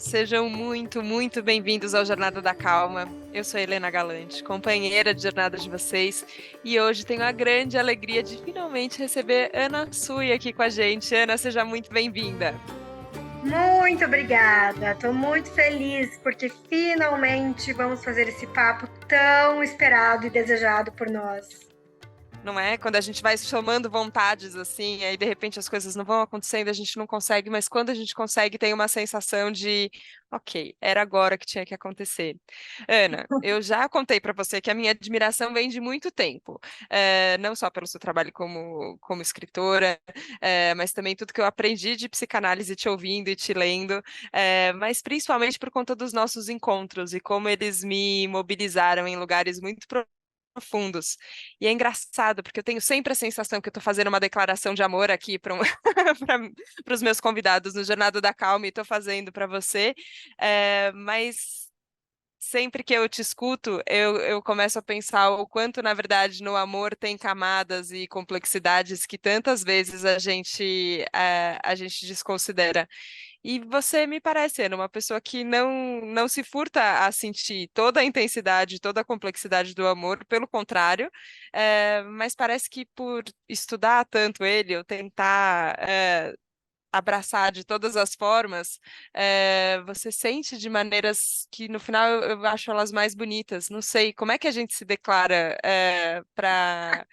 sejam muito, muito bem-vindos ao Jornada da Calma. Eu sou a Helena Galante, companheira de jornada de vocês, e hoje tenho a grande alegria de finalmente receber Ana Sui aqui com a gente. Ana, seja muito bem-vinda. Muito obrigada. Estou muito feliz porque finalmente vamos fazer esse papo tão esperado e desejado por nós. Não é? Quando a gente vai somando vontades assim, aí de repente as coisas não vão acontecendo, a gente não consegue, mas quando a gente consegue, tem uma sensação de, ok, era agora que tinha que acontecer. Ana, eu já contei para você que a minha admiração vem de muito tempo, não só pelo seu trabalho como escritora, mas também tudo que eu aprendi de psicanálise te ouvindo e te lendo, mas principalmente por conta dos nossos encontros e como eles me mobilizaram em lugares muito profundos. E é engraçado, porque eu tenho sempre a sensação que eu estou fazendo uma declaração de amor aqui para os meus convidados no Jornada da Calma e estou fazendo para você, mas sempre que eu te escuto, eu começo a pensar o quanto, na verdade, no amor tem camadas e complexidades que tantas vezes a gente desconsidera. E você me parece, Ana, uma pessoa que não se furta a sentir toda a intensidade, toda a complexidade do amor, pelo contrário, mas parece que por estudar tanto ele, ou tentar abraçar de todas as formas, você sente de maneiras que no final eu acho elas mais bonitas. Não sei, como é que a gente se declara para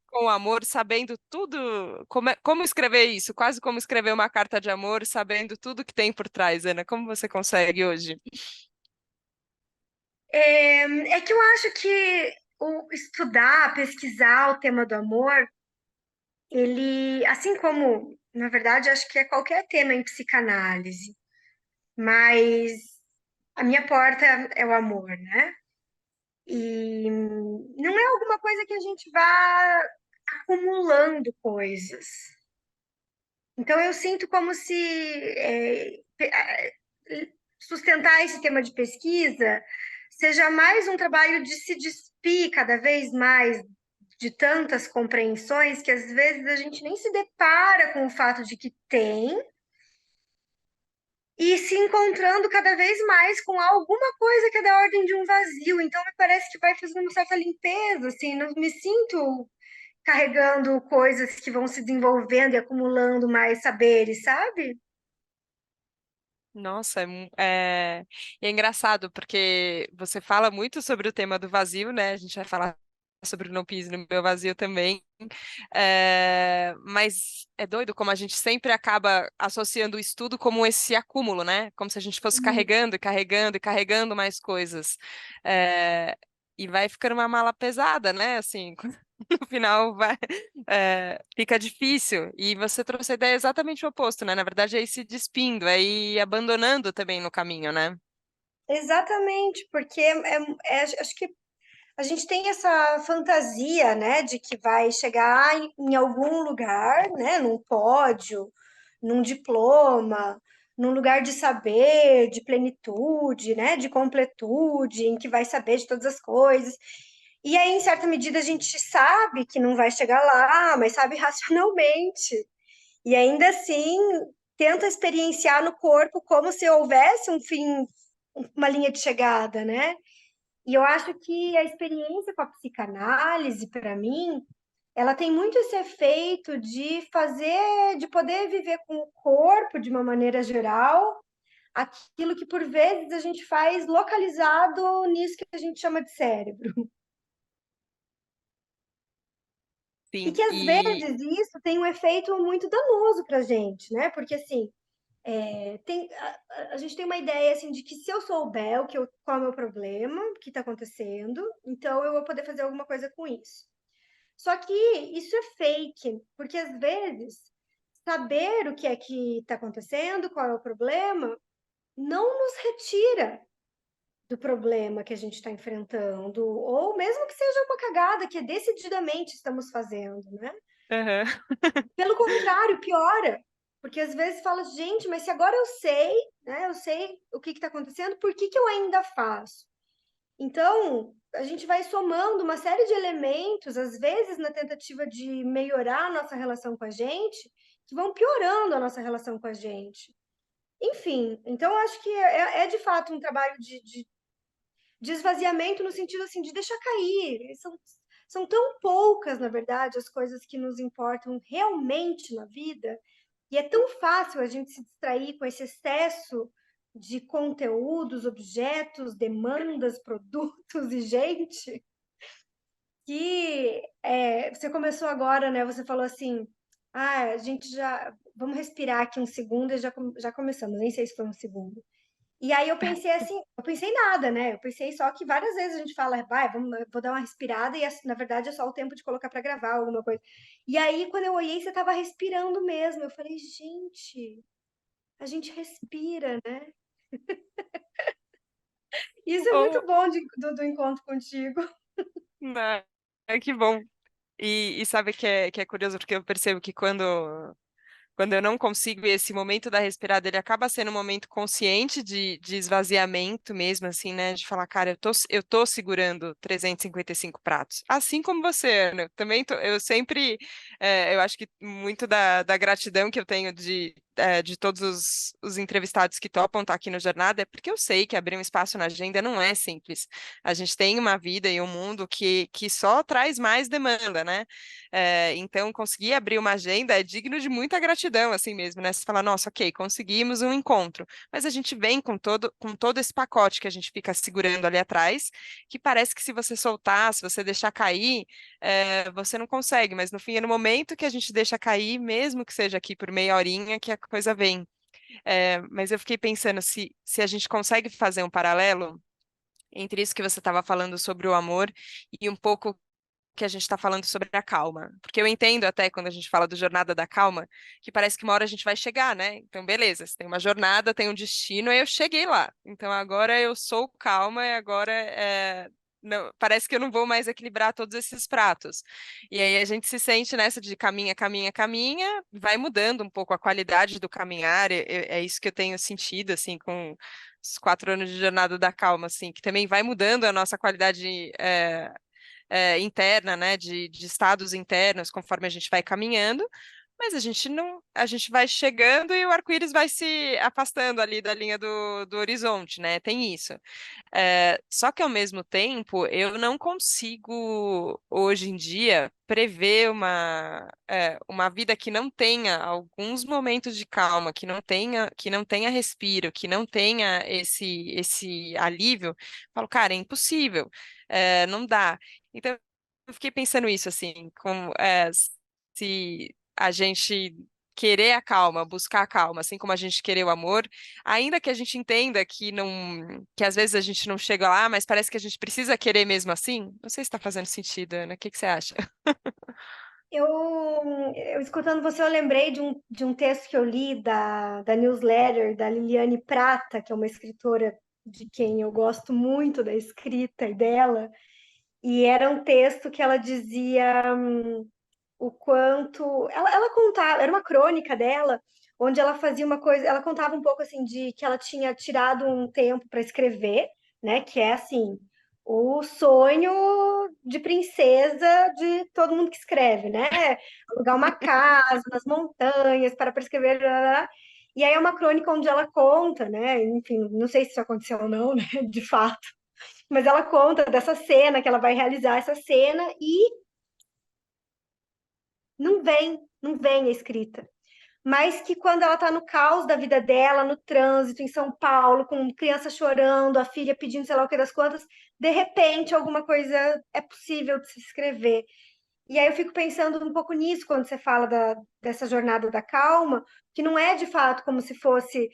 com o amor, sabendo tudo, como escrever isso? Quase como escrever uma carta de amor, sabendo tudo que tem por trás, Ana. Como você consegue hoje? É que eu acho que o estudar, pesquisar o tema do amor, ele, assim como, na verdade, acho que é qualquer tema em psicanálise, mas a minha porta é o amor, né? E não é alguma coisa que a gente vá acumulando coisas. Então, eu sinto como se sustentar esse tema de pesquisa seja mais um trabalho de se despir cada vez mais de tantas compreensões que às vezes a gente nem se depara com o fato de que tem e se encontrando cada vez mais com alguma coisa que é da ordem de um vazio. Então, me parece que vai fazendo uma certa limpeza, assim, não me sinto carregando coisas que vão se desenvolvendo e acumulando mais saberes, sabe? Nossa, e é engraçado, porque você fala muito sobre o tema do vazio, né? A gente vai falar sobre o Não Pise no Meu Vazio também. Mas é doido como a gente sempre acaba associando o estudo como esse acúmulo, né? Como se a gente fosse carregando e carregando e carregando mais coisas. É, e vai ficando uma mala pesada, né? Assim, no final fica difícil. E você trouxe a ideia exatamente o oposto, né? Na verdade, é ir se despindo, é ir abandonando também no caminho, né? Exatamente, porque acho que a gente tem essa fantasia, né, de que vai chegar em algum lugar, né, num pódio, num diploma, num lugar de saber, de plenitude, né, de completude, em que vai saber de todas as coisas. E aí, em certa medida, a gente sabe que não vai chegar lá, mas sabe racionalmente. E ainda assim, tenta experienciar no corpo como se houvesse um fim, uma linha de chegada, né? E eu acho que a experiência com a psicanálise, para mim, ela tem muito esse efeito de fazer, de poder viver com o corpo de uma maneira geral, aquilo que por vezes a gente faz localizado nisso que a gente chama de cérebro. E Sim, que às e vezes isso tem um efeito muito danoso para a gente, né? Porque assim, a gente tem uma ideia assim de que se eu souber qual é o meu problema, o que está acontecendo, então eu vou poder fazer alguma coisa com isso. Só que isso é fake, porque às vezes saber o que é que está acontecendo, qual é o problema, não nos retira do problema que a gente está enfrentando, ou mesmo que seja uma cagada que decididamente estamos fazendo, né? aham. Pelo contrário, piora. Porque às vezes fala, gente, mas se agora eu sei, né? Eu sei o que está acontecendo, por que eu ainda faço? Então, a gente vai somando uma série de elementos, às vezes na tentativa de melhorar a nossa relação com a gente, que vão piorando a nossa relação com a gente. Enfim, então eu acho que é de fato um trabalho de esvaziamento no sentido assim de deixar cair. São tão poucas, na verdade, as coisas que nos importam realmente na vida, e é tão fácil a gente se distrair com esse excesso de conteúdos, objetos, demandas, produtos e gente, que você começou agora, né? Você falou assim, a gente já. Vamos respirar aqui um segundo e já começamos. Nem sei se foi um segundo. E aí eu pensei assim, eu pensei nada, né? Eu pensei só que várias vezes a gente fala, vai, vou dar uma respirada, e na verdade é só o tempo de colocar para gravar alguma coisa. E aí, quando eu olhei, você tava respirando mesmo. Eu falei, gente, a gente respira, né? Isso é muito Ou, bom do encontro contigo. né? Que bom. E sabe que é curioso, porque eu percebo que quando eu não consigo, esse momento da respirada, ele acaba sendo um momento consciente de esvaziamento mesmo, assim, né? De falar, cara, eu tô segurando 355 pratos. Assim como você, Ana. Eu também eu sempre, eu acho que muito da gratidão que eu tenho de todos os entrevistados que topam estar aqui no Jornada é porque eu sei que abrir um espaço na agenda não é simples. A gente tem uma vida e um mundo que só traz mais demanda, né? Então, conseguir abrir uma agenda é digno de muita gratidão, assim mesmo, né? Você fala, nossa, ok, conseguimos um encontro, mas a gente vem com todo esse pacote que a gente fica segurando ali atrás, que parece que se você soltar, se você deixar cair, você não consegue, mas no fim, é no momento que a gente deixa cair, mesmo que seja aqui por meia horinha, que a coisa vem. Mas eu fiquei pensando se a gente consegue fazer um paralelo entre isso que você estava falando sobre o amor e um pouco que a gente está falando sobre a calma. Porque eu entendo até quando a gente fala do Jornada da Calma, que parece que uma hora a gente vai chegar, né? Então, beleza, você tem uma jornada, tem um destino, e eu cheguei lá. Então, agora eu sou calma e agora não, parece que eu não vou mais equilibrar todos esses pratos. E aí a gente se sente nessa de caminha, caminha, caminha, vai mudando um pouco a qualidade do caminhar, é isso que eu tenho sentido, assim, com os 4 anos de Jornada da Calma, assim, que também vai mudando a nossa qualidade interna, né, de estados internos, conforme a gente vai caminhando, mas a gente não, a gente vai chegando e o arco-íris vai se afastando ali da linha do horizonte, né? Tem isso. Só que ao mesmo tempo, eu não consigo hoje em dia prever uma vida que não tenha alguns momentos de calma, que não tenha respiro, que não tenha esse alívio. Falo, cara, é impossível, não dá. Então, eu fiquei pensando isso, assim, se a gente querer a calma, buscar a calma, assim como a gente querer o amor, ainda que a gente entenda que não, que às vezes a gente não chega lá, mas parece que a gente precisa querer mesmo assim. Não sei se está fazendo sentido, Ana. O que que você acha? Eu, eu escutando você, eu lembrei de um texto que eu li da newsletter da Liliane Prata, que é uma escritora de quem eu gosto muito da escrita e dela, e era um texto que ela dizia o quanto. Ela contava, era uma crônica dela, onde ela fazia uma coisa, ela contava um pouco assim de que ela tinha tirado um tempo para escrever, né? Que é assim, o sonho de princesa de todo mundo que escreve, né? Alugar uma casa nas montanhas para escrever. Blá, blá, blá. E aí é uma crônica onde ela conta, né? Enfim, não sei se isso aconteceu ou não, né? De fato. Mas ela conta dessa cena, que ela vai realizar essa cena e não vem a escrita. Mas que quando ela está no caos da vida dela, no trânsito, em São Paulo, com criança chorando, a filha pedindo sei lá o que das quantas, de repente alguma coisa é possível de se escrever. E aí eu fico pensando um pouco nisso quando você fala dessa jornada da calma, que não é de fato como se fosse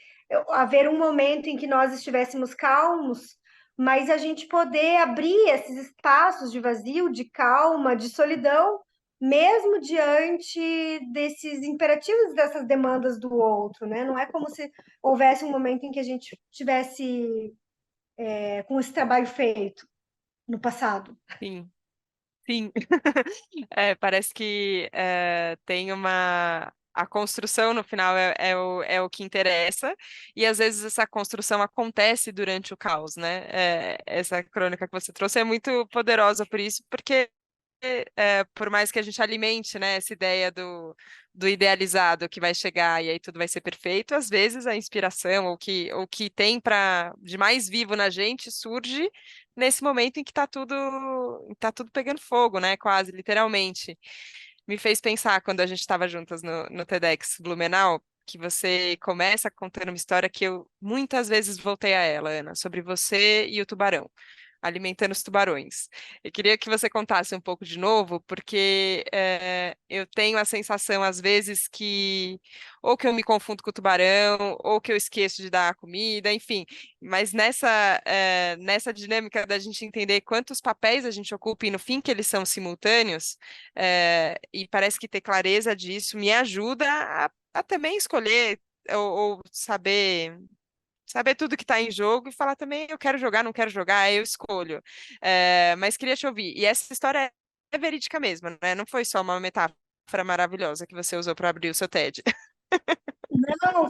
haver um momento em que nós estivéssemos calmos, mas a gente poder abrir esses espaços de vazio, de calma, de solidão, mesmo diante desses imperativos, dessas demandas do outro, né? Não é como se houvesse um momento em que a gente tivesse com esse trabalho feito no passado. Sim, sim. Parece que tem uma. A construção no final é o que interessa, e às vezes essa construção acontece durante o caos, né? Essa crônica que você trouxe é muito poderosa por isso, porque por mais que a gente alimente, né, essa ideia do idealizado que vai chegar e aí tudo vai ser perfeito, às vezes a inspiração, ou que tem de mais vivo na gente, surge nesse momento em que tá tudo pegando fogo, né, quase, literalmente. Me fez pensar quando a gente estava juntas no TEDx Blumenau, que você começa contando uma história que eu muitas vezes voltei a ela, Ana, sobre você e o tubarão, alimentando os tubarões. Eu queria que você contasse um pouco de novo, porque eu tenho a sensação, às vezes, que ou que eu me confundo com o tubarão, ou que eu esqueço de dar a comida, enfim. Mas nessa dinâmica da gente entender quantos papéis a gente ocupa e no fim que eles são simultâneos, e parece que ter clareza disso me ajuda a também escolher ou saber tudo que está em jogo e falar também, eu quero jogar, não quero jogar, aí eu escolho. Mas queria te ouvir. E essa história é verídica mesmo, né? Não foi só uma metáfora maravilhosa que você usou para abrir o seu TED. Não,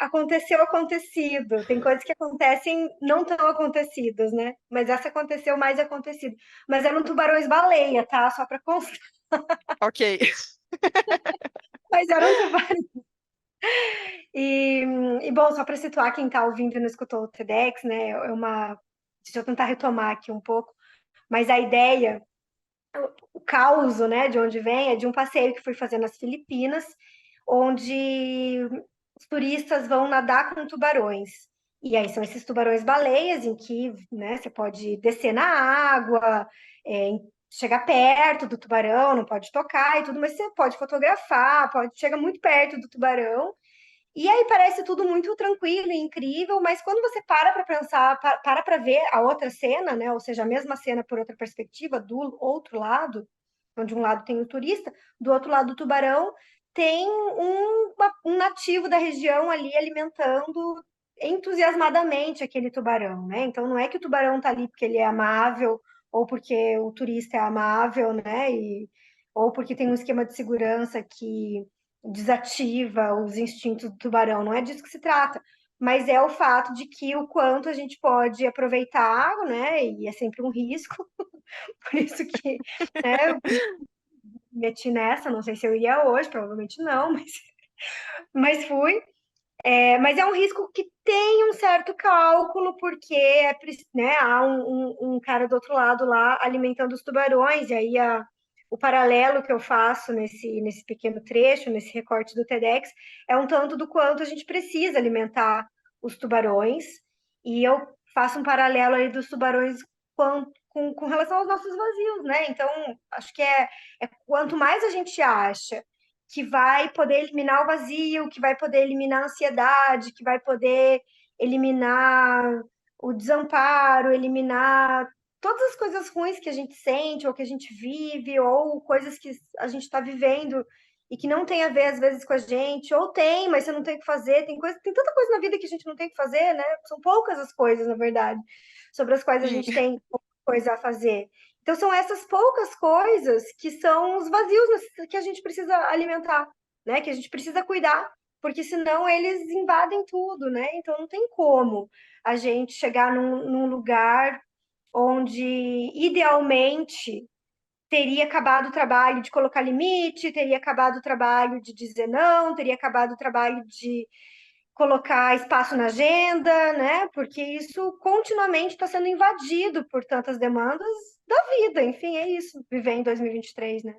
aconteceu acontecido. Tem coisas que acontecem não tão acontecidas, né? Mas essa aconteceu mais acontecido. Mas eram tubarões-baleia, tá? Só para constar. Ok. Mas eram tubarões. E, bom, só para situar quem está ouvindo e não escutou o TEDx, né? Deixa eu tentar retomar aqui um pouco. Mas a ideia, o caos, né, de onde vem, é de um passeio que fui fazer nas Filipinas, onde os turistas vão nadar com tubarões. E aí são esses tubarões-baleias em que, né, você pode descer na água, chegar perto do tubarão, não pode tocar e tudo, mas você pode fotografar, chega muito perto do tubarão. E aí parece tudo muito tranquilo e incrível, mas quando você para pensar, para ver a outra cena, né? Ou seja, a mesma cena por outra perspectiva, do outro lado, onde um lado tem o turista, do outro lado do tubarão tem um nativo da região ali alimentando entusiasmadamente aquele tubarão, né? Então não é que o tubarão está ali porque ele é amável ou porque o turista é amável, né? Ou porque tem um esquema de segurança que desativa os instintos do tubarão, não é disso que se trata, mas é o fato de que o quanto a gente pode aproveitar a água, né? E é sempre um risco, por isso que, né, eu meti nessa, não sei se eu iria hoje, provavelmente não, mas fui. Mas é um risco que tem um certo cálculo, porque né, há um cara do outro lado lá alimentando os tubarões, e aí o paralelo que eu faço nesse pequeno trecho, nesse recorte do TEDx, é um tanto do quanto a gente precisa alimentar os tubarões, e eu faço um paralelo aí dos tubarões com relação aos nossos vazios, né? Então, acho que é quanto mais a gente acha que vai poder eliminar o vazio, que vai poder eliminar a ansiedade, que vai poder eliminar o desamparo, eliminar todas as coisas ruins que a gente sente, ou que a gente vive, ou coisas que a gente está vivendo e que não tem a ver, às vezes, com a gente, ou tem, mas você não tem o que fazer, tem tanta coisa na vida que a gente não tem o que fazer, né? São poucas as coisas, na verdade, sobre as quais a Sim. gente tem coisa a fazer. Então, são essas poucas coisas que são os vazios que a gente precisa alimentar, né? Que a gente precisa cuidar, porque senão eles invadem tudo, né? Então, não tem como a gente chegar num lugar onde, idealmente, teria acabado o trabalho de colocar limite, teria acabado o trabalho de dizer não, teria acabado o trabalho de colocar espaço na agenda, né? Porque isso continuamente está sendo invadido por tantas demandas da vida. Enfim, é isso, viver em 2023, né?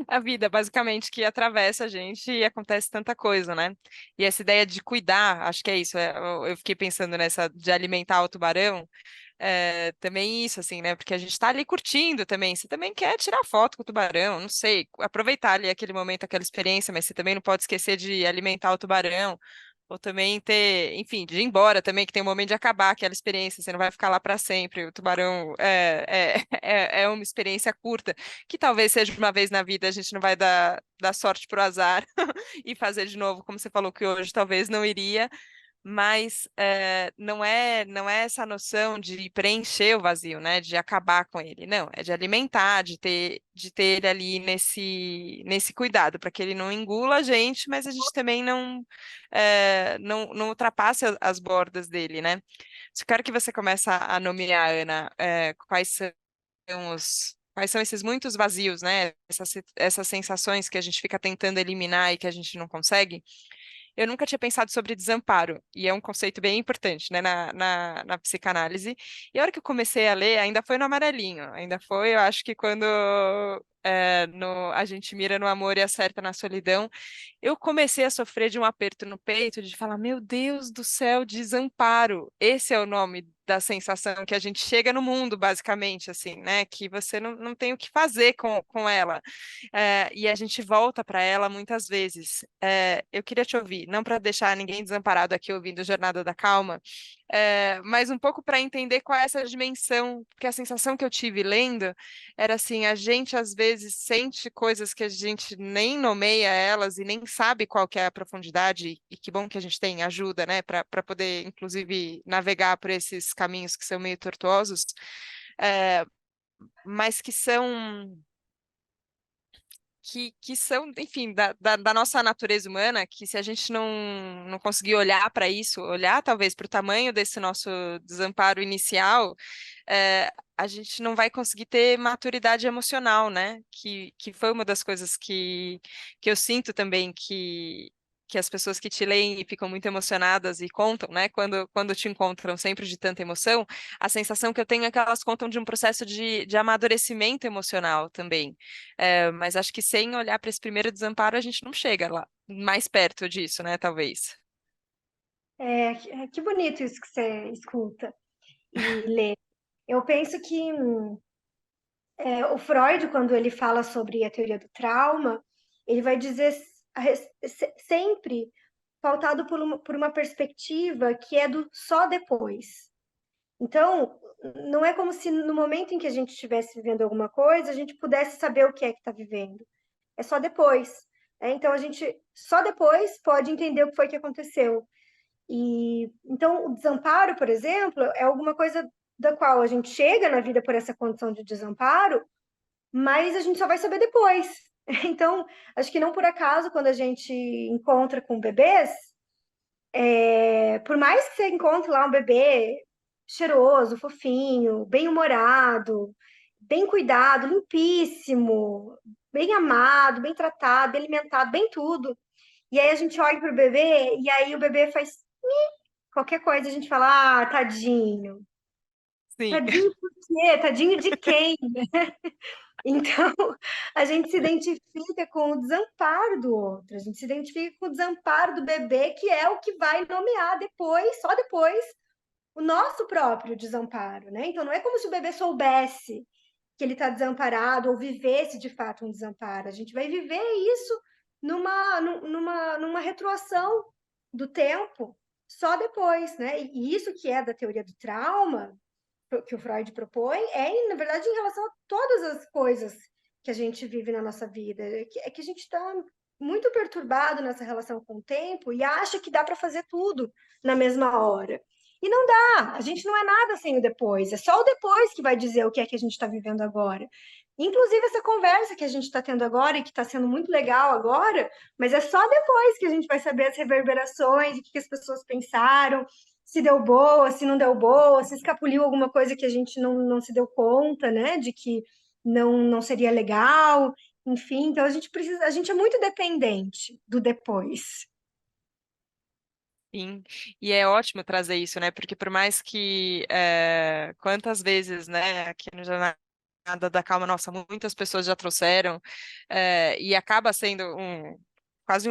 A vida, basicamente, que atravessa a gente e acontece tanta coisa, né? E essa ideia de cuidar, acho que é isso. Eu fiquei pensando nessa de alimentar o tubarão. Também isso, assim, né? Porque a gente tá ali curtindo também. Você também quer tirar foto com o tubarão, não sei, aproveitar ali aquele momento, aquela experiência, mas você também não pode esquecer de alimentar o tubarão. Ou também ter, enfim, de ir embora também, que tem um momento de acabar aquela experiência, você não vai ficar lá para sempre. O tubarão é uma experiência curta, que talvez seja uma vez na vida, a gente não vai dar sorte pro azar e fazer de novo, como você falou que hoje talvez não iria, mas não é essa noção de preencher o vazio, né? De acabar com ele. Não, é de alimentar, de ter ele ali nesse cuidado, para que ele não engula a gente, mas a gente também não ultrapasse as bordas dele, né? Eu quero que você comece a nomear, Ana, quais são. quais são esses muitos vazios, né? Essas sensações que a gente fica tentando eliminar e que a gente não consegue. Eu nunca tinha pensado sobre desamparo, e é um conceito bem importante, né, na psicanálise. E a hora que eu comecei a ler, ainda foi no amarelinho, ainda foi, eu acho que quando a gente mira no amor e acerta na solidão, eu comecei a sofrer de um aperto no peito, de falar, meu Deus do céu, desamparo. Esse é o nome da sensação que a gente chega no mundo, basicamente, assim, né, que você não tem o que fazer com ela. E a gente volta para ela muitas vezes. Eu queria te ouvir, não para deixar ninguém desamparado aqui ouvindo Jornada da Calma, mas um pouco para entender qual é essa dimensão, porque a sensação que eu tive lendo era assim, a gente às vezes sente coisas que a gente nem nomeia elas e nem sabe qual que é a profundidade, e que bom que a gente tem ajuda, né, para poder, inclusive, navegar por esses caminhos que são meio tortuosos, eh, mas que são, enfim, da nossa natureza humana, que se a gente não conseguir olhar para isso, olhar talvez para o tamanho desse nosso desamparo inicial, a gente não vai conseguir ter maturidade emocional, né? Que foi uma das coisas que eu sinto também que as pessoas que te leem e ficam muito emocionadas e contam, né? Quando te encontram sempre de tanta emoção, a sensação que eu tenho é que elas contam de um processo de amadurecimento emocional também. Mas acho que sem olhar para esse primeiro desamparo, a gente não chega lá, mais perto disso, né? Talvez. Que bonito isso que você escuta e lê. Eu penso que o Freud, quando ele fala sobre a teoria do trauma, ele vai dizer sempre pautado por uma perspectiva que é do só depois. Então, não é como se no momento em que a gente estivesse vivendo alguma coisa, a gente pudesse saber o que é que está vivendo. É só depois. Então, a gente só depois pode entender o que foi que aconteceu. E então, o desamparo, por exemplo, é alguma coisa da qual a gente chega na vida por essa condição de desamparo, mas a gente só vai saber depois. Então, acho que não por acaso, quando a gente encontra com bebês, por mais que você encontre lá um bebê cheiroso, fofinho, bem-humorado, bem cuidado, limpíssimo, bem amado, bem tratado, bem alimentado, bem tudo. E aí a gente olha pro bebê e aí o bebê faz qualquer coisa, a gente fala, ah, tadinho. Sim. Tadinho por quê? Tadinho de quem? Então, a gente se identifica com o desamparo do outro, a gente se identifica com o desamparo do bebê, que é o que vai nomear depois, só depois, o nosso próprio desamparo, né? Então, não é como se o bebê soubesse que ele está desamparado ou vivesse de fato um desamparo. A gente vai viver isso numa retroação do tempo só depois, né? E isso que é da teoria do trauma, que o Freud propõe, na verdade, em relação a todas as coisas que a gente vive na nossa vida. É que a gente está muito perturbado nessa relação com o tempo e acha que dá para fazer tudo na mesma hora. E não dá, a gente não é nada sem o depois, é só o depois que vai dizer o que é que a gente está vivendo agora. Inclusive, essa conversa que a gente está tendo agora e que está sendo muito legal agora, mas é só depois que a gente vai saber as reverberações, o que as pessoas pensaram, se deu boa, se não deu boa, se escapuliu alguma coisa que a gente não se deu conta, né, de que não seria legal, enfim, então a gente é muito dependente do depois. Sim, e é ótimo trazer isso, né? Porque por mais que quantas vezes, né, aqui no Jornada da Calma, nossa, muitas pessoas já trouxeram, e acaba sendo quase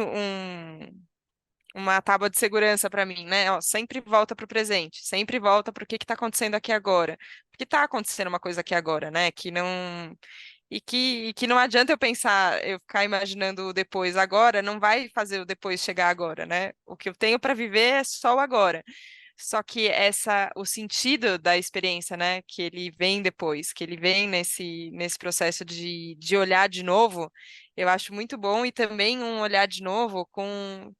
uma tábua de segurança para mim, né? Ó, sempre volta para o presente, sempre volta para o que está acontecendo aqui agora. Porque está acontecendo uma coisa aqui agora, né? Que não adianta eu pensar, eu ficar imaginando o depois agora, não vai fazer o depois chegar agora, né? O que eu tenho para viver é só o agora. Só que o sentido da experiência, né, que ele vem depois, que ele vem nesse processo de olhar de novo, eu acho muito bom, e também um olhar de novo com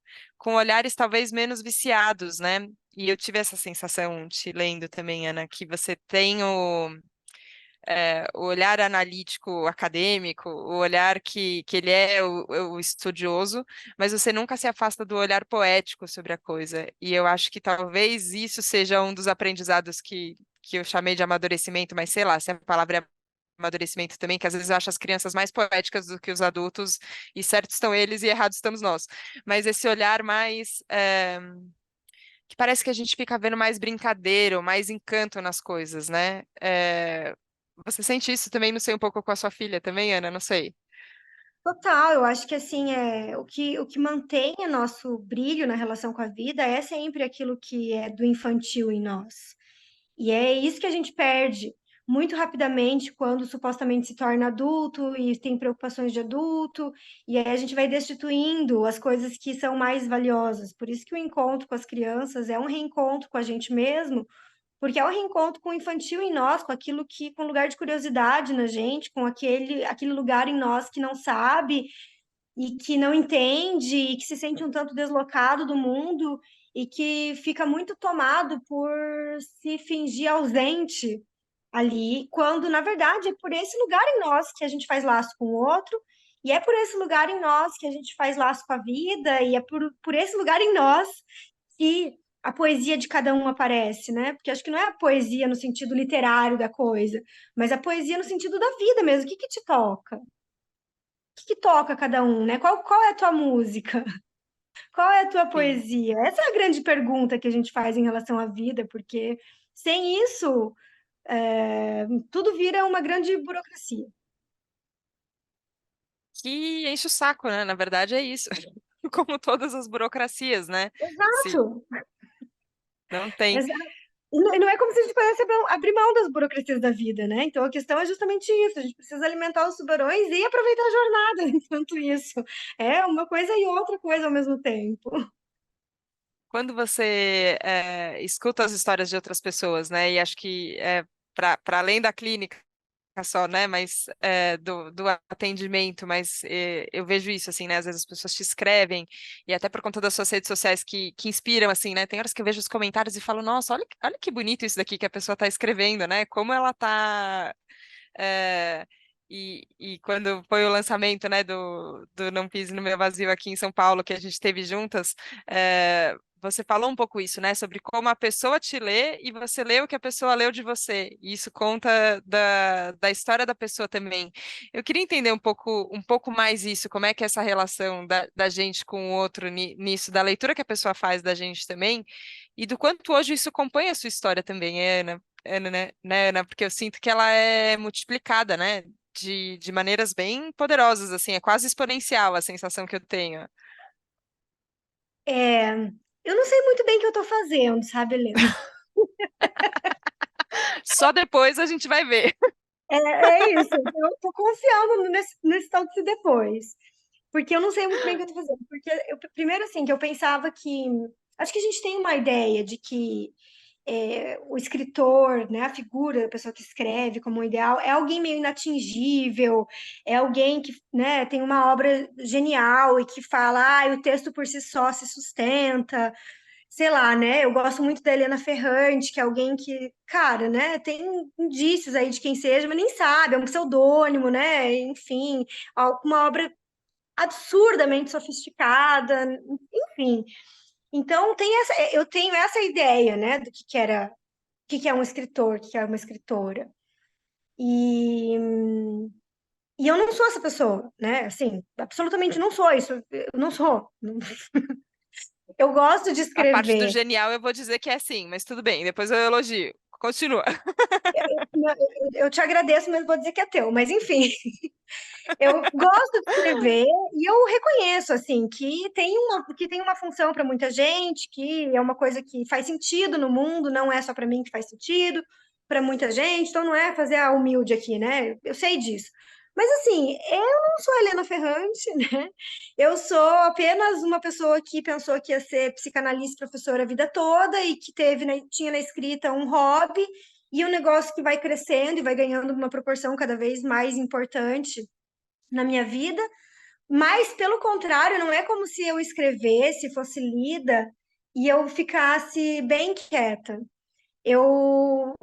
olhares talvez menos viciados, né? E eu tive essa sensação te lendo também, Ana, que você tem o olhar analítico acadêmico, o olhar que ele é o estudioso, mas você nunca se afasta do olhar poético sobre a coisa. E eu acho que talvez isso seja um dos aprendizados que eu chamei de amadurecimento, mas sei lá se a palavra é amadurecimento também, que às vezes eu acho as crianças mais poéticas do que os adultos, e certos estão eles e errados estamos nós. Mas esse olhar mais, que parece que a gente fica vendo mais brincadeira, ou mais encanto nas coisas, né? Você sente isso também, não sei, um pouco com a sua filha também, Ana? Não sei. Total, eu acho que assim o que mantém o nosso brilho na relação com a vida é sempre aquilo que é do infantil em nós. E é isso que a gente perde muito rapidamente quando supostamente se torna adulto e tem preocupações de adulto, e aí a gente vai destituindo as coisas que são mais valiosas. Por isso que o encontro com as crianças é um reencontro com a gente mesmo, porque é um reencontro com o infantil em nós, com aquilo que, com lugar de curiosidade na gente, com aquele lugar em nós que não sabe e que não entende e que se sente um tanto deslocado do mundo e que fica muito tomado por se fingir ausente ali, quando na verdade é por esse lugar em nós que a gente faz laço com o outro, e é por esse lugar em nós que a gente faz laço com a vida, e é por esse lugar em nós que a poesia de cada um aparece, né? Porque acho que não é a poesia no sentido literário da coisa, mas a poesia no sentido da vida mesmo. O que que te toca? Que toca cada um, né? Qual é a tua música? Qual é a tua Sim. poesia? Essa é a grande pergunta que a gente faz em relação à vida, porque sem isso, tudo vira uma grande burocracia. Que enche o saco, né? Na verdade é isso. Como todas as burocracias, né? Se Exato. não tem. Exato. E não é como se a gente pudesse abrir mão das burocracias da vida, né? Então a questão é justamente isso: a gente precisa alimentar os tubarões e aproveitar a jornada enquanto isso. É uma coisa e outra coisa ao mesmo tempo. Quando você escuta as histórias de outras pessoas, né? E acho que para além da clínica só, né? Mas do atendimento, mas eu vejo isso assim, né? Às vezes as pessoas te escrevem e até por conta das suas redes sociais que inspiram, assim, né? Tem horas que eu vejo os comentários e falo, nossa, olha que bonito isso daqui que a pessoa está escrevendo, né? Como ela está e quando foi o lançamento, né, do Não Pise no Meu Vazio aqui em São Paulo, que a gente teve juntas, você falou um pouco isso, né, sobre como a pessoa te lê e você lê o que a pessoa leu de você. E isso conta da história da pessoa também. Eu queria entender um pouco mais isso, como é que é essa relação da gente com o outro nisso, da leitura que a pessoa faz da gente também, e do quanto hoje isso compõe a sua história também, Ana. Ana, né, Ana? Porque eu sinto que ela é multiplicada, né? De maneiras bem poderosas, assim, é quase exponencial a sensação que eu tenho. É, eu não sei muito bem o que eu estou fazendo, sabe, Helena? Só depois a gente vai ver. É isso, eu tô confiando nesse tal desse depois. Porque eu não sei muito bem o que eu tô fazendo. Porque primeiro, assim, que eu pensava que. Acho que a gente tem uma ideia de que o escritor, né, a figura da pessoa que escreve como um ideal, é alguém meio inatingível, é alguém que, né, tem uma obra genial e que fala, o texto por si só se sustenta, sei lá, né? Eu gosto muito da Helena Ferrante, que é alguém que, cara, né, tem indícios aí de quem seja, mas nem sabe, é um pseudônimo, né? Enfim, uma obra absurdamente sofisticada, enfim. Então eu tenho essa ideia, né, do que é um escritor, o que é uma escritora. E, e eu não sou essa pessoa, né? Assim, absolutamente não sou isso. Eu não sou. Eu gosto de A parte do escrever. genial eu vou dizer que é sim, mas tudo bem, depois eu elogio. Continua. Eu te agradeço, mas vou dizer que é teu. Mas enfim, eu gosto de escrever e eu reconheço assim que tem uma função para muita gente, que é uma coisa que faz sentido no mundo, não é só para mim que faz sentido, para muita gente. Então não é fazer a humilde aqui, né? Eu sei disso. Mas assim, eu não sou a Helena Ferrante, né? Eu sou apenas uma pessoa que pensou que ia ser psicanalista e professora a vida toda e que tinha na escrita um hobby e um negócio que vai crescendo e vai ganhando uma proporção cada vez mais importante na minha vida, mas pelo contrário, não é como se eu escrevesse, fosse lida e eu ficasse bem quieta. Eu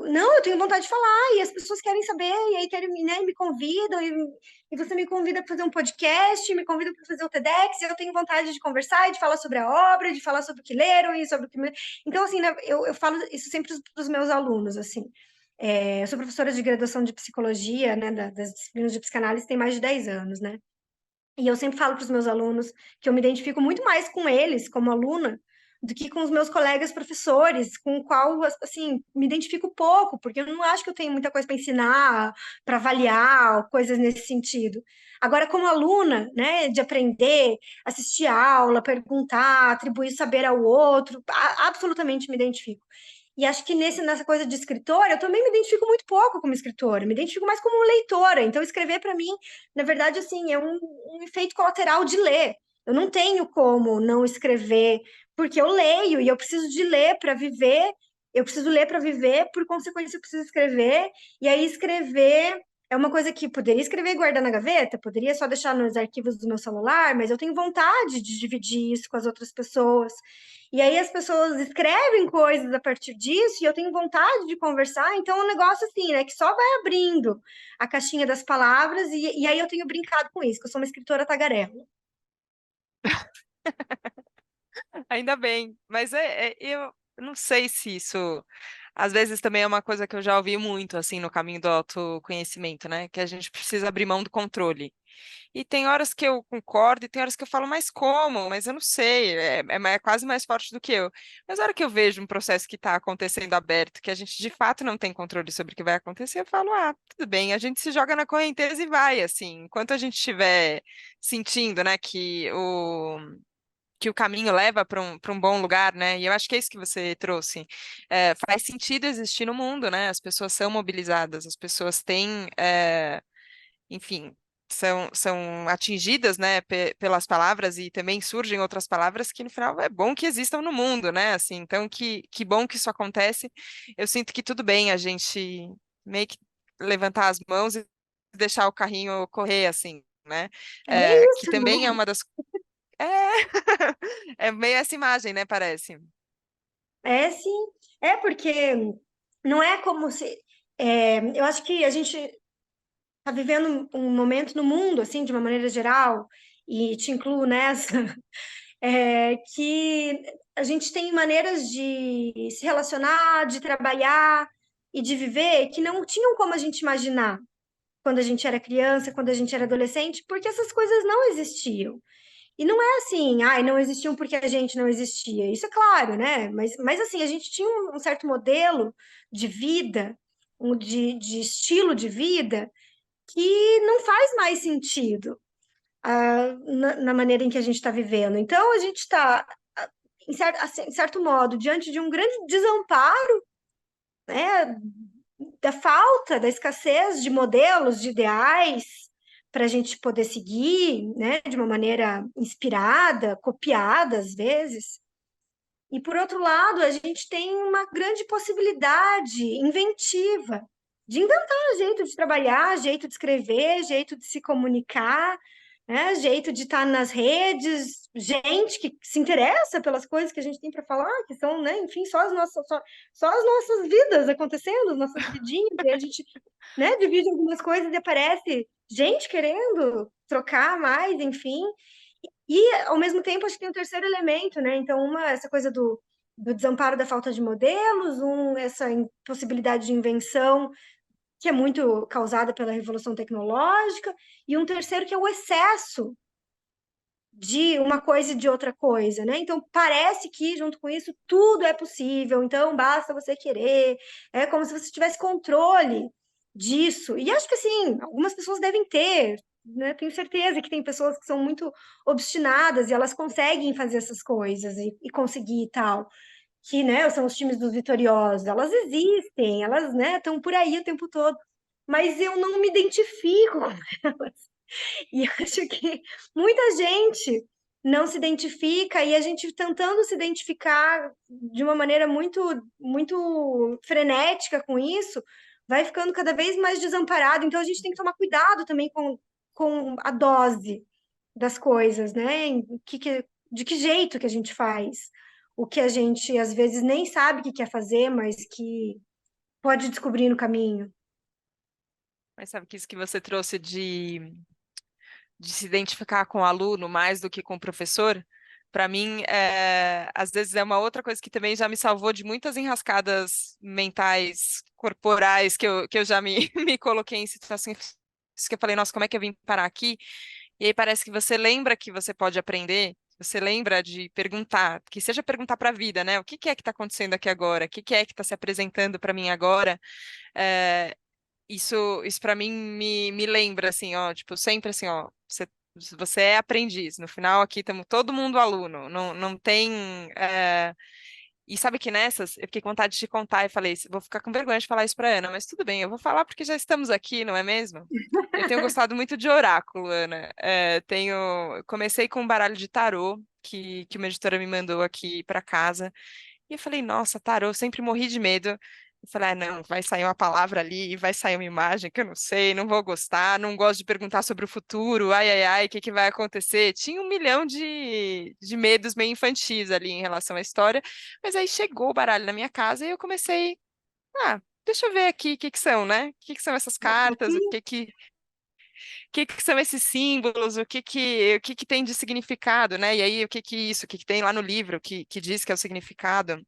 tenho vontade de falar e as pessoas querem saber e aí querem, né, me convidam e você me convida para fazer um podcast, me convida para fazer o TEDx, e eu tenho vontade de conversar e de falar sobre a obra, de falar sobre o que leram e sobre o que. Então, assim, né, eu falo isso sempre para os meus alunos, assim. Eu sou professora de graduação de psicologia, né, das disciplinas de psicanálise, tem mais de 10 anos, né? E eu sempre falo para os meus alunos que eu me identifico muito mais com eles, como aluna, do que com os meus colegas professores, com o qual, assim, me identifico pouco, porque eu não acho que eu tenho muita coisa para ensinar, para avaliar, coisas nesse sentido. Agora, como aluna, né, de aprender, assistir aula, perguntar, atribuir saber ao outro, absolutamente me identifico. E acho que nessa coisa de escritora, eu também me identifico muito pouco como escritora, me identifico mais como leitora. Então, escrever para mim, na verdade, assim, é um efeito colateral de ler. Eu não tenho como não escrever, porque eu leio e eu preciso de ler para viver. Eu preciso ler para viver, por consequência, eu preciso escrever. E aí, escrever é uma coisa que poderia escrever e guardar na gaveta, poderia só deixar nos arquivos do meu celular, mas eu tenho vontade de dividir isso com as outras pessoas. E aí as pessoas escrevem coisas a partir disso e eu tenho vontade de conversar, então é um negócio assim, né, que só vai abrindo a caixinha das palavras e aí eu tenho brincado com isso, que eu sou uma escritora tagarela. Ainda bem, mas eu não sei se isso, às vezes também é uma coisa que eu já ouvi muito, assim, no caminho do autoconhecimento, né? Que a gente precisa abrir mão do controle. E tem horas que eu concordo e tem horas que eu falo, mas como? Mas eu não sei, é quase mais forte do que eu. Mas a hora que eu vejo um processo que está acontecendo aberto, que a gente de fato não tem controle sobre o que vai acontecer, eu falo, ah, tudo bem, a gente se joga na correnteza e vai, assim, enquanto a gente estiver sentindo, né, que o caminho leva para um bom lugar, né? E eu acho que é isso que você trouxe. Faz sentido existir no mundo, né? As pessoas são mobilizadas, as pessoas têm, enfim, são atingidas, né, pelas palavras e também surgem outras palavras que no final é bom que existam no mundo, né? Assim, então que bom que isso acontece. Eu sinto que tudo bem a gente meio que levantar as mãos e deixar o carrinho correr, assim, né? É bem Que isso, também é né? uma das é, é meio essa imagem, né? Parece. É sim, é porque não é como se. Eu acho que a gente está vivendo um momento no mundo, assim, de uma maneira geral, e te incluo nessa, que a gente tem maneiras de se relacionar, de trabalhar e de viver que não tinham como a gente imaginar quando a gente era criança, quando a gente era adolescente, porque essas coisas não existiam. E não é assim, ai, não existiam porque a gente não existia. Isso é claro, né? Mas assim, a gente tinha um certo modelo de vida, de estilo de vida, que não faz mais sentido na maneira em que a gente está vivendo. Então, a gente está, em certo modo, diante de um grande desamparo, né, da falta, da escassez de modelos, de ideais para a gente poder seguir, né, de uma maneira inspirada, copiada às vezes. E por outro lado, a gente tem uma grande possibilidade inventiva de inventar jeito de trabalhar, jeito de escrever, jeito de se comunicar, né? Jeito de estar nas redes, gente que se interessa pelas coisas que a gente tem para falar, que são, né, enfim, só as nossas vidas acontecendo, as nossas vidinhas, e a gente, né, divide algumas coisas e aparece gente querendo trocar mais, enfim. E, ao mesmo tempo, acho que tem um terceiro elemento, né? Então, essa coisa do desamparo da falta de modelos, essa impossibilidade de invenção, que é muito causada pela revolução tecnológica, e um terceiro que é o excesso de uma coisa e de outra coisa, né? Então, parece que, junto com isso, tudo é possível, então basta você querer, é como se você tivesse controle disso. E acho que, assim, algumas pessoas devem ter, né? Tenho certeza que tem pessoas que são muito obstinadas e elas conseguem fazer essas coisas e conseguir e tal. Que, né, são os times dos vitoriosos, elas existem, elas, né, estão por aí o tempo todo. Mas eu não me identifico e acho que muita gente não se identifica e a gente tentando se identificar de uma maneira muito frenética com isso, vai ficando cada vez mais desamparado. Então a gente tem que tomar cuidado também com a dose das coisas, né? De que jeito que a gente faz o que a gente às vezes nem sabe que quer fazer, mas que pode descobrir no caminho. Mas sabe que isso que você trouxe de se identificar com o aluno mais do que com o professor? Para mim, às vezes é uma outra coisa que também já me salvou de muitas enrascadas mentais, corporais, que eu já me, me coloquei em situações que eu falei, nossa, como é que eu vim parar aqui? E aí parece que você lembra que você pode aprender, você lembra de perguntar, que seja perguntar para a vida, né? O que que é que está acontecendo aqui agora? O que que é que está se apresentando para mim agora? É, isso para mim me lembra, assim, ó, tipo, sempre assim, ó, você é aprendiz. No final aqui estamos todo mundo aluno. Não tem. E sabe que nessas, eu fiquei com vontade de te contar e falei, vou ficar com vergonha de falar isso pra Ana, mas tudo bem, eu vou falar porque já estamos aqui, não é mesmo? Eu tenho gostado muito de oráculo, Ana. Eu comecei com um baralho de tarô que uma editora me mandou aqui para casa. E eu falei, nossa, tarô, eu sempre morri de medo. Eu falei, ah, não, vai sair uma palavra ali, vai sair uma imagem que eu não sei, não vou gostar, não gosto de perguntar sobre o futuro, ai, ai, ai, o que que vai acontecer? Tinha um milhão de medos meio infantis ali em relação à história, mas aí chegou o baralho na minha casa e eu comecei, deixa eu ver aqui o que que são, né? O que que são essas cartas, o que que são esses símbolos, o que que tem de significado, né? E aí, o que que tem lá no livro que diz que é o significado.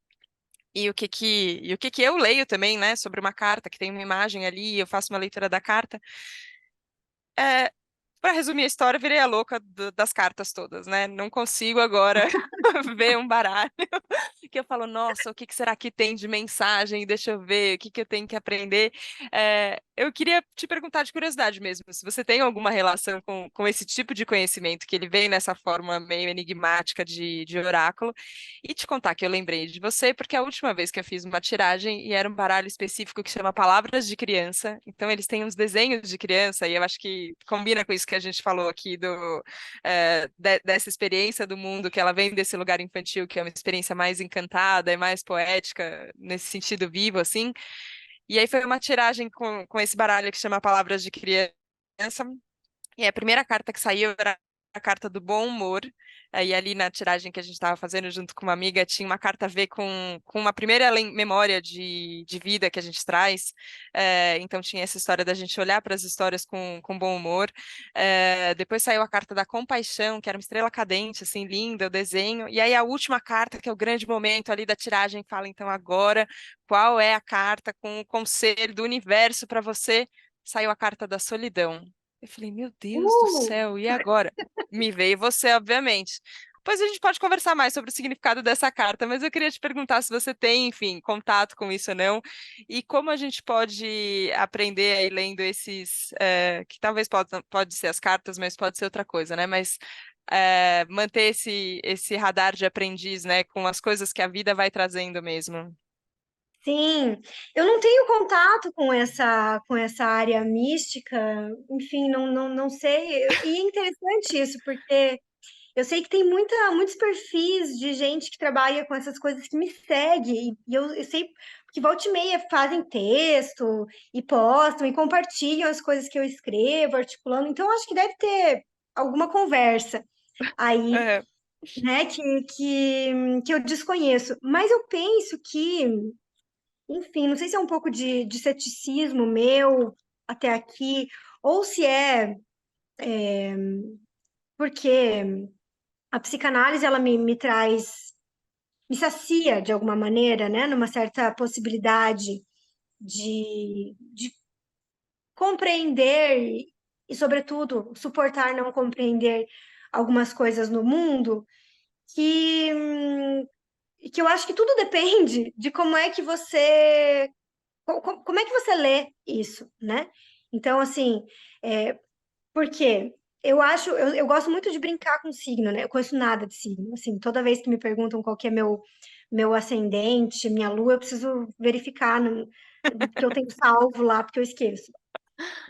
E o que que eu leio também, né, sobre uma carta, que tem uma imagem ali, eu faço uma leitura da carta. É, para resumir a história, eu virei a louca das cartas todas, né? Não consigo agora ver um baralho que eu falo, nossa, o que que será que tem de mensagem? Deixa eu ver, o que que eu tenho que aprender. Eu queria te perguntar de curiosidade mesmo, se você tem alguma relação com esse tipo de conhecimento, que ele vem nessa forma meio enigmática de oráculo, e te contar que eu lembrei de você, porque a última vez que eu fiz uma tiragem, e era um baralho específico que chama Palavras de Criança, então eles têm uns desenhos de criança, e eu acho que combina com isso que a gente falou aqui dessa experiência do mundo, que ela vem desse lugar infantil, que é uma experiência mais encantada e mais poética, nesse sentido vivo, assim. E aí foi uma tiragem com esse baralho que chama Palavras de Criança, e a primeira carta que saiu era a carta do bom humor. Aí ali na tiragem que a gente estava fazendo junto com uma amiga, tinha uma carta a ver com uma primeira memória de vida que a gente traz. Então tinha essa história da gente olhar para as histórias com bom humor. Depois saiu a carta da compaixão, que era uma estrela cadente, assim, linda, o desenho. E aí a última carta, que é o grande momento ali da tiragem, fala então agora qual é a carta com o conselho do universo para você. Saiu a carta da solidão. Eu falei, meu Deus do Uh! céu, e agora? Me veio você, obviamente. Depois a gente pode conversar mais sobre o significado dessa carta, mas eu queria te perguntar se você tem, enfim, contato com isso ou não, e como a gente pode aprender aí lendo esses, que talvez pode ser as cartas, mas pode ser outra coisa, né? Mas manter esse radar de aprendiz, né, com as coisas que a vida vai trazendo mesmo. Sim, eu não tenho contato com essa área mística, enfim, não sei. E é interessante isso, porque eu sei que tem muitos perfis de gente que trabalha com essas coisas que me segue, e eu sei que volta e meia fazem texto e postam e compartilham as coisas que eu escrevo, articulando, então eu acho que deve ter alguma conversa aí, É, né, que eu desconheço. Mas eu penso que, enfim, não sei se é um pouco de ceticismo meu até aqui, ou se é porque a psicanálise ela me traz, me sacia de alguma maneira, né, numa certa possibilidade de compreender e, sobretudo, suportar não compreender algumas coisas no mundo que, que eu acho que tudo depende de como é que você como é que você lê isso, né? Então, assim, porque eu gosto muito de brincar com signo, né? Eu conheço nada de signo. Assim, toda vez que me perguntam qual que é meu ascendente, minha lua, eu preciso verificar porque eu tenho salvo lá, porque eu esqueço.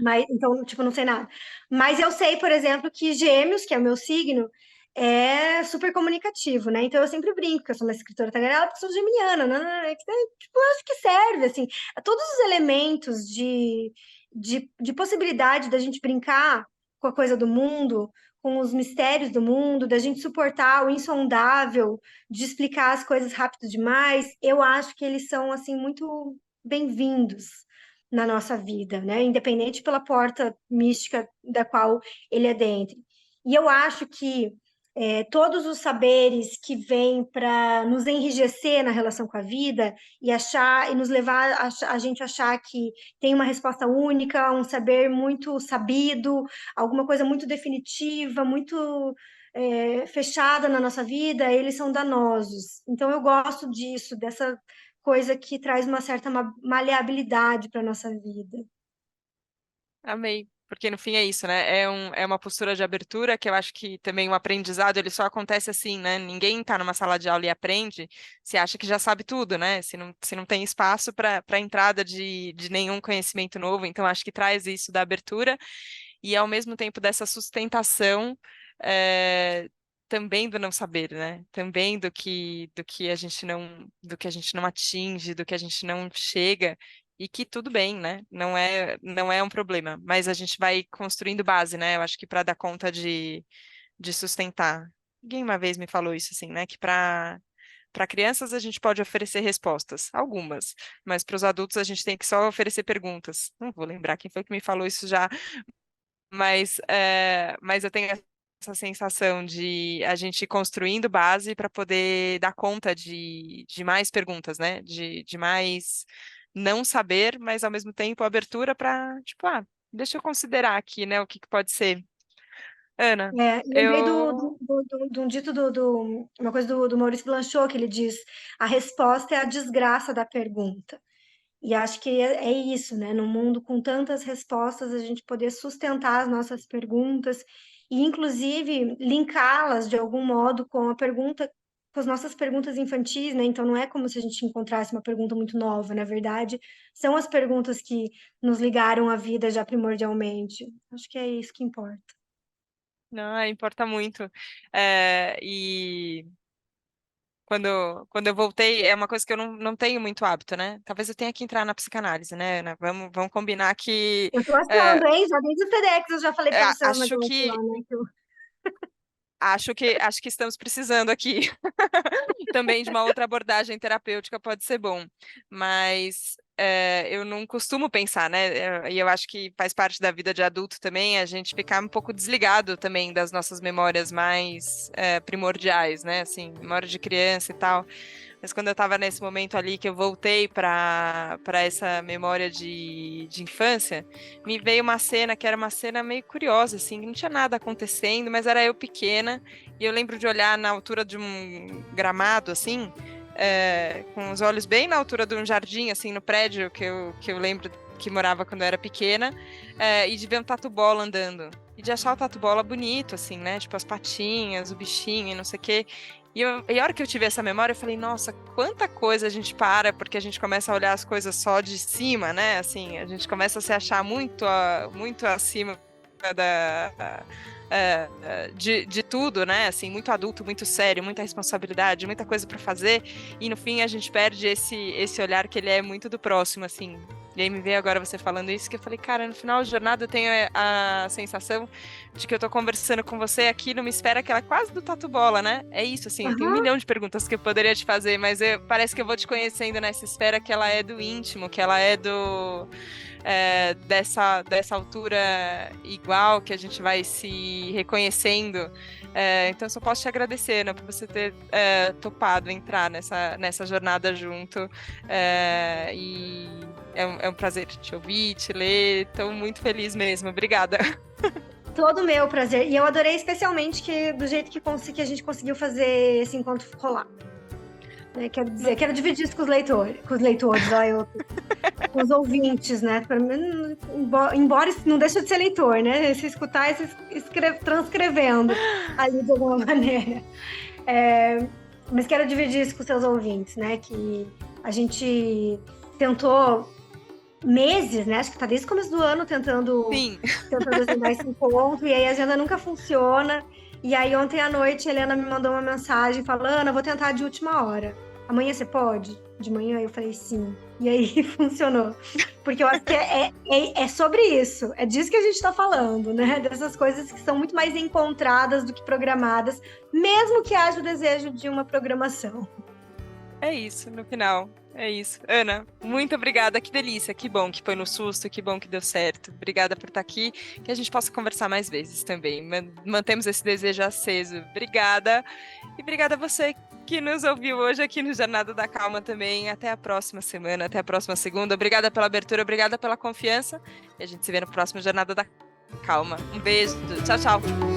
Mas, então, tipo, não sei nada. Mas eu sei, por exemplo, que Gêmeos, que é o meu signo, é super comunicativo, né? Então eu sempre brinco que eu sou uma escritora tagarela porque sou geminiana, né? Tipo, eu acho que serve, assim, a todos os elementos de possibilidade da gente brincar com a coisa do mundo, com os mistérios do mundo, da gente suportar o insondável, de explicar as coisas rápido demais, eu acho que eles são, assim, muito bem-vindos na nossa vida, né? Independente pela porta mística da qual ele é dentro. E eu acho que todos os saberes que vêm para nos enrijecer na relação com a vida e achar e nos levar a gente achar que tem uma resposta única, um saber muito sabido, alguma coisa muito definitiva, muito fechada na nossa vida, eles são danosos. Então eu gosto disso, dessa coisa que traz uma certa maleabilidade para nossa vida. Amei. Porque no fim é isso, né? É uma postura de abertura que eu acho que também o aprendizado ele só acontece assim, né? Ninguém está numa sala de aula e aprende se acha que já sabe tudo, né? Se não tem espaço para entrada de nenhum conhecimento novo. Então, acho que traz isso da abertura e ao mesmo tempo dessa sustentação eh, também do não saber, né? Também do que a gente não atinge, do que a gente não chega. E que tudo bem, né? Não é um problema, mas a gente vai construindo base, né? Eu acho que para dar conta de sustentar. Alguém uma vez me falou isso assim, né? Que para crianças a gente pode oferecer respostas, algumas, mas para os adultos a gente tem que só oferecer perguntas. Não vou lembrar quem foi que me falou isso já, mas eu tenho essa sensação de a gente ir construindo base para poder dar conta de mais perguntas, né? De mais não saber, mas ao mesmo tempo abertura para, tipo, deixa eu considerar aqui, né, o que pode ser. Ana, Lembrei eu. de um dito uma coisa do Maurício Blanchot, que ele diz: a resposta é a desgraça da pergunta. E acho que é isso, né? No mundo com tantas respostas, a gente poder sustentar as nossas perguntas e, inclusive, linká-las de algum modo com a pergunta, com as nossas perguntas infantis, né? Então, não é como se a gente encontrasse uma pergunta muito nova, na verdade, são as perguntas que nos ligaram à vida já primordialmente. Acho que é isso que importa. Não, importa muito. E quando eu voltei, é uma coisa que eu não tenho muito hábito, né? Talvez eu tenha que entrar na psicanálise, né, Ana? Vamos combinar que. Eu tô é, achando, hein? Já desde o TEDx eu já falei para você o acho negócio lá, que. né? Acho que estamos precisando aqui também de uma outra abordagem terapêutica, pode ser bom. Mas eu não costumo pensar, né? E eu acho que faz parte da vida de adulto também a gente ficar um pouco desligado também das nossas memórias mais primordiais, né? Assim, memória de criança e tal. Mas quando eu estava nesse momento ali que eu voltei para essa memória de infância, me veio uma cena que era uma cena meio curiosa, assim, não tinha nada acontecendo, mas era eu pequena, e eu lembro de olhar na altura de um gramado, assim, com os olhos bem na altura de um jardim, assim, no prédio que eu lembro que morava quando eu era pequena, e de ver um tatu-bola andando. E de achar o tatu-bola bonito, assim, né? Tipo, as patinhas, o bichinho e não sei o quê. E a hora que eu tive essa memória, eu falei, nossa, quanta coisa a gente para, porque a gente começa a olhar as coisas só de cima, né? Assim, a gente começa a se achar muito, muito acima de tudo, né? Assim, muito adulto, muito sério, muita responsabilidade, muita coisa para fazer, e no fim a gente perde esse olhar que ele é muito do próximo, assim. E aí me veio agora você falando isso, que eu falei, cara, no final da jornada eu tenho a sensação de que eu tô conversando com você aqui numa esfera que ela é quase do tatu bola, né? É isso, assim, eu tenho um Aham. milhão de perguntas que eu poderia te fazer, mas parece que eu vou te conhecendo nessa esfera que ela é do íntimo, que ela é dessa altura igual, que a gente vai se reconhecendo. Então, eu só posso te agradecer, né, por você ter topado entrar nessa jornada junto. E é um prazer te ouvir, te ler. Estou muito feliz mesmo. Obrigada. Todo meu prazer. E eu adorei especialmente que do jeito que a gente conseguiu fazer esse encontro rolar. Né? Quero dizer, Não- quero dividir isso com os leitores, ó, com os ouvintes, né? Embora isso não deixa de ser leitor, né? Se escutar e se transcrevendo ali de alguma maneira. Mas quero dividir isso com os seus ouvintes, né? Que a gente tentou meses, né? Acho que tá desde o começo do ano Sim. tentando agendar esse encontro, e aí a agenda nunca funciona. E aí ontem à noite a Helena me mandou uma mensagem falando, Ana, vou tentar de última hora. Amanhã você pode? De manhã eu falei sim. E aí funcionou. Porque eu acho que é sobre isso. É disso que a gente está falando, né? Dessas coisas que são muito mais encontradas do que programadas, mesmo que haja o desejo de uma programação. É isso, no final. É isso. Ana, muito obrigada. Que delícia, que bom que foi no susto, que bom que deu certo. Obrigada por estar aqui, que a gente possa conversar mais vezes também. Mantemos esse desejo aceso. Obrigada. E obrigada a você que nos ouviu hoje aqui no Jornada da Calma também. Até a próxima semana, até a próxima segunda. Obrigada pela abertura, obrigada pela confiança. E a gente se vê no próximo Jornada da Calma. Um beijo. Tchau, tchau.